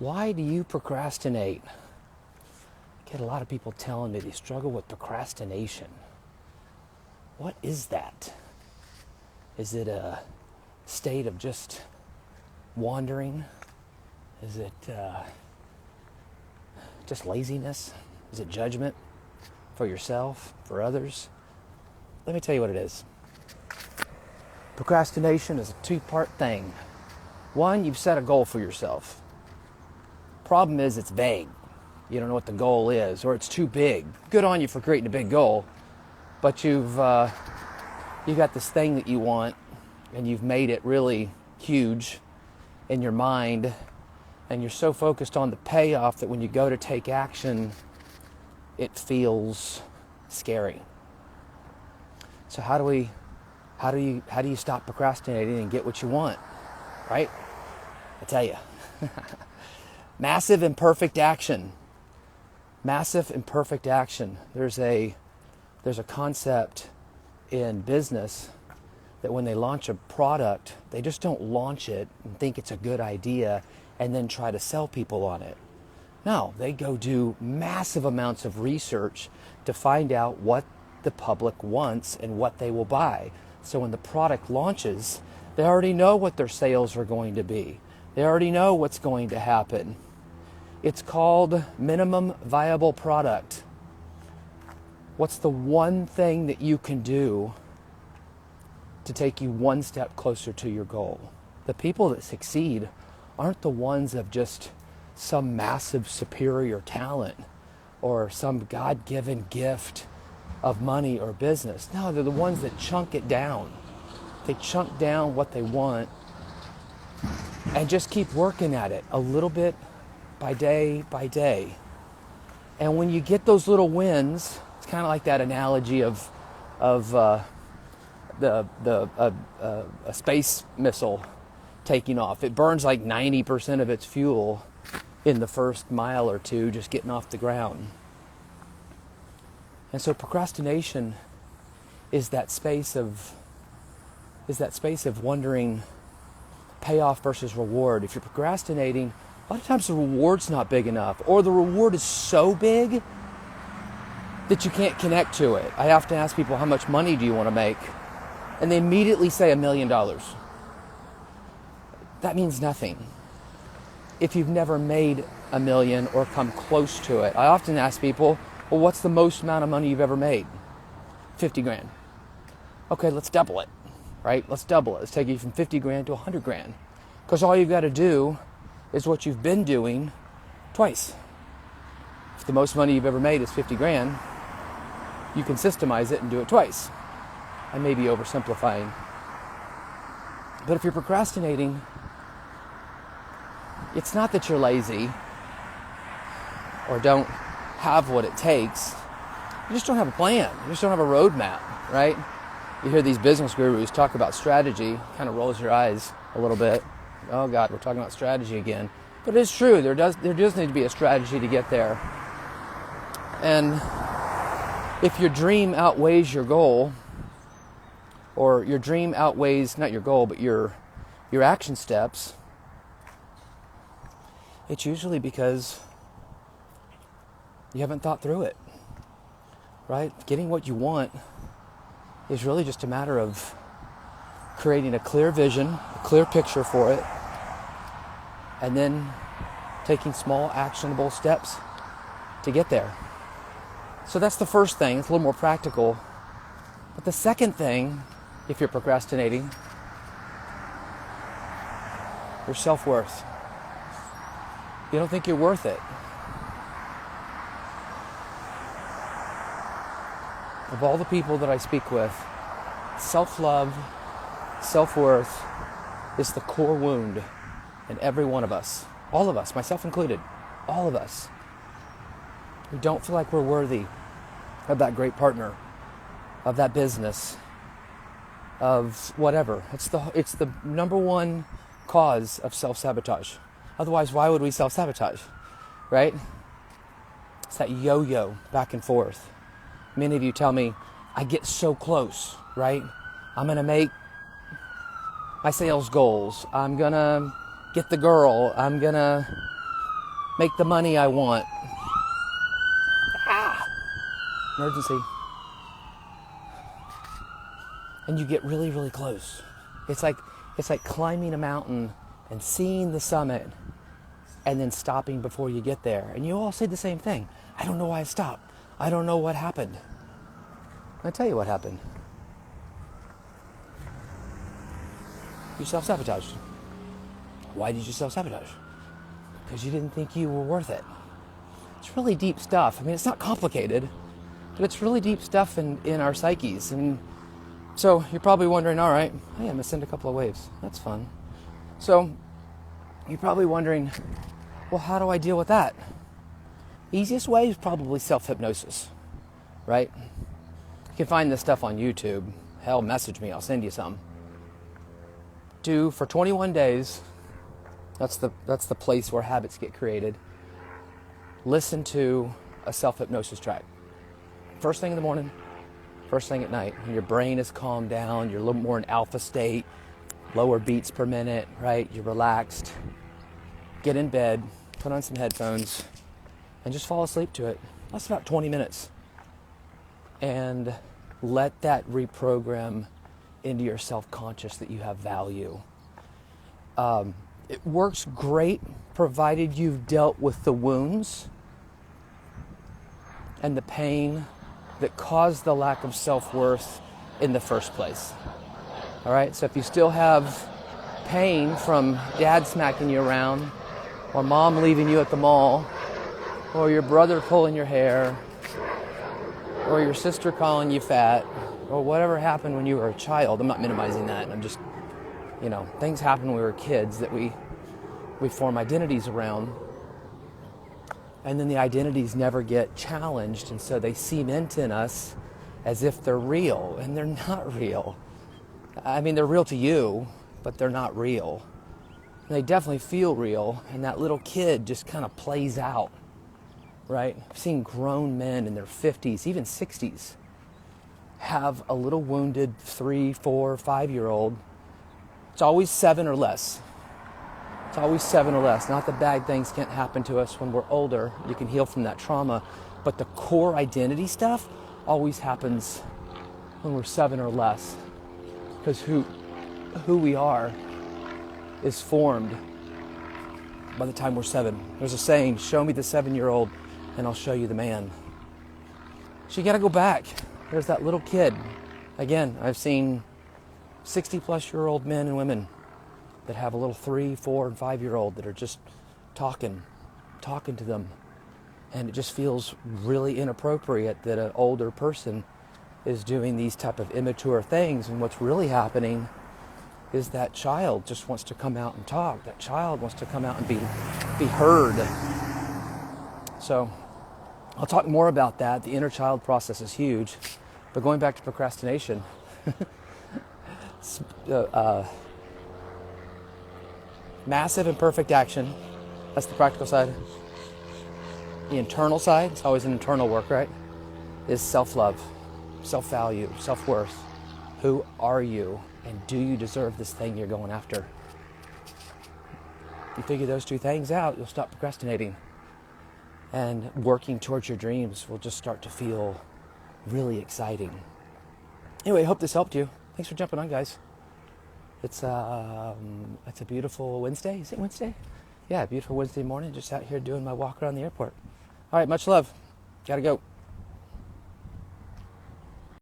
Why do you procrastinate? I get a lot of people telling me they struggle with procrastination. What is that? Is it a state of just wandering? Is it just laziness? Is it judgment for yourself, for others? Let me tell you what it is. Procrastination is a two-part thing. One, you've set a goal for yourself. Problem is it's vague. You don't know what the goal is, or it's too big. Good on you for creating a big goal, but you've got this thing that you want, and you've made it really huge in your mind, and you're so focused on the payoff that when you go to take action, it feels scary. So how do you stop procrastinating and get what you want, right? I tell you. Massive imperfect action. Massive imperfect action. There's a concept in business that when they launch a product, they just don't launch it and think it's a good idea and then try to sell people on it. No, they go do massive amounts of research to find out what the public wants and what they will buy. So when the product launches, they already know what their sales are going to be. They already know what's going to happen. It's called minimum viable product. What's the one thing that you can do to take you one step closer to your goal? The people that succeed aren't the ones of just some massive superior talent or some God-given gift of money or business. No, they're the ones that chunk it down. They chunk down what they want and just keep working at it a little bit by day by day. And when you get those little wins, it's kind of like that analogy of a space missile taking off. It burns like 90% of its fuel in the first mile or two just getting off the ground. And so procrastination is that space of wondering payoff versus reward. If you're procrastinating, a lot of times the reward's not big enough, or the reward is so big that you can't connect to it. I often ask people, how much money do you want to make? And they immediately say $1 million. That means nothing if you've never made $1 million or come close to it. I often ask people, well, what's the most amount of money you've ever made? 50 grand. Okay, let's double it, right? Let's double it. Let's take you from 50 grand to 100 grand. Because all you've got to do is what you've been doing twice. If the most money you've ever made is 50 grand, you can systemize it and do it twice. I may be oversimplifying. But if you're procrastinating, it's not that you're lazy or don't have what it takes. You just don't have a plan. You just don't have a roadmap, right? You hear these business gurus talk about strategy, kind of rolls your eyes a little bit. Oh God, we're talking about strategy again. But it's true, there does need to be a strategy to get there. And if your dream outweighs your goal, or your dream outweighs, not your goal, but your action steps, it's usually because you haven't thought through it, right? Getting what you want is really just a matter of creating a clear vision, a clear picture for it, and then taking small actionable steps to get there. So that's the first thing. It's a little more practical. But the second thing, if you're procrastinating, your self-worth. You don't think you're worth it. Of all the people that I speak with, self-love, self-worth is the core wound in every one of us. All of us, myself included. All of us. We don't feel like we're worthy of that great partner, of that business, of whatever. It's the number one cause of self-sabotage. Otherwise, why would we self-sabotage, right? It's that yo-yo back and forth. Many of you tell me, I get so close, right? I'm going to make my sales goals. I'm going to get the girl. I'm going to make the money I want. Emergency. And you get really, really close. It's like climbing a mountain and seeing the summit and then stopping before you get there. And you all say the same thing. I don't know why I stopped. I don't know what happened. I'll tell you what happened. You self-sabotaged. Why did you self-sabotage? Because you didn't think you were worth it. It's really deep stuff. I mean, it's not complicated, but it's really deep stuff in our psyches. And so you're probably wondering, all right, hey, I'm going to send a couple of waves. That's fun. So you're probably wondering, well, how do I deal with that? Easiest way is probably self-hypnosis, right? You can find this stuff on YouTube. Hell, message me. I'll send you some. Do for 21 days. That's the place where habits get created. Listen to a self-hypnosis track. First thing in the morning, first thing at night. When your brain is calmed down, you're a little more in alpha state, lower beats per minute, right? You're relaxed. Get in bed, put on some headphones, and just fall asleep to it. That's about 20 minutes. And let that reprogram into your self-conscious that you have value. It works great provided you've dealt with the wounds and the pain that caused the lack of self-worth in the first place. All right, so if you still have pain from dad smacking you around, or mom leaving you at the mall, or your brother pulling your hair, or your sister calling you fat, or whatever happened when you were a child. I'm not minimizing that. I'm just, things happen when we were kids that we form identities around. And then the identities never get challenged, and so they cement in us as if they're real, and they're not real. I mean, they're real to you, but they're not real. And they definitely feel real, and that little kid just kind of plays out, right? I've seen grown men in their 50s, even 60s, have a little wounded 3, 4, 5-year-old. It's always 7 or less. It's always 7 or less. Not that bad things can't happen to us when we're older. You can heal from that trauma. But the core identity stuff always happens when we're 7 or less. Because who we are is formed by the time we're 7. There's a saying, show me the 7-year-old and I'll show you the man. So you got to go back. There's that little kid. Again, I've seen 60-plus-year-old men and women that have a little 3, 4, and 5-year-old that are just talking to them. And it just feels really inappropriate that an older person is doing these type of immature things. And what's really happening is that child just wants to come out and talk. That child wants to come out and be heard. So I'll talk more about that. The inner child process is huge. But going back to procrastination, massive imperfect action. That's the practical side. The internal side, it's always an internal work, right? Is self-love, self-value, self-worth. Who are you? And do you deserve this thing you're going after? You figure those two things out, you'll stop procrastinating. And working towards your dreams will just start to feel really exciting. Anyway, I hope this helped you. Thanks for jumping on, guys. It's a beautiful Wednesday. Is it Wednesday? Yeah, beautiful Wednesday morning. Just out here doing my walk around the airport. All right, much love. Gotta go.